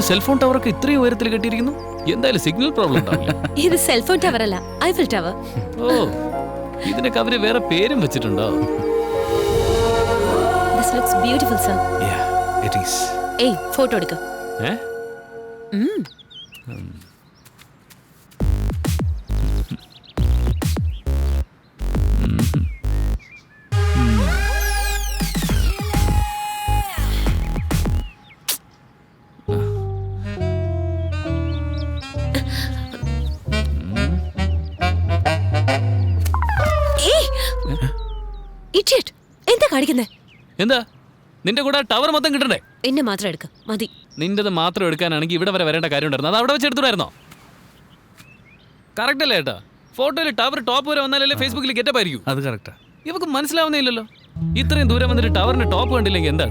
ഒരു cellphone tower ഒക്കെ ഇത്രയും ഉയരത്തിൽ കെട്ടിയിരിക്കുന്നു. എന്തായാലും സിഗ്നൽ പ്രോബ്ലം ഉണ്ടാവില്ല. ഇത് സെൽഫോൺ ടവർ അല്ല, ഐഫിൽ ടവർ. ഓ, ഇതിനൊക്കെ അവര് വേറെ പേരും വെച്ചിട്ടുണ്ടോ? This looks beautiful, sir. Yeah, it is. ഏയ്, ഫോട്ടോ എടുക്ക. ഏ? ഇഡിയറ്റ്, എന്താ കാണിക്കുന്നേ? എന്താ നിന്റെ കൂടെ ടവർ മൊത്തം കിട്ടണ്ടേ? എന്നെ മാത്രം എടുക്ക, മതി. നിന്റേത് മാത്രം എടുക്കാനാണെങ്കിൽ ഇവിടെ വരെ വരേണ്ട കാര്യം ഉണ്ടായിരുന്നു. അത് അവിടെ വെച്ച് എടുത്തുടായിരുന്നോ? കറക്റ്റ് അല്ലേ ഏട്ടാ? ഫോട്ടോയിൽ ടവർ ടോപ്പ് വരെ വന്നാലല്ലേ ഫേസ്ബുക്കിൽ ഗെറ്റപ്പ് ആയിരിക്കും. അത് കറക്റ്റാ. ഇവക്ക് മനസ്സിലാവുന്നില്ലല്ലോ. ഇത്രയും ദൂരം വന്നിട്ട് ടവറിന്റെ ടോപ്പ് കണ്ടില്ലെങ്കിൽ എന്താ?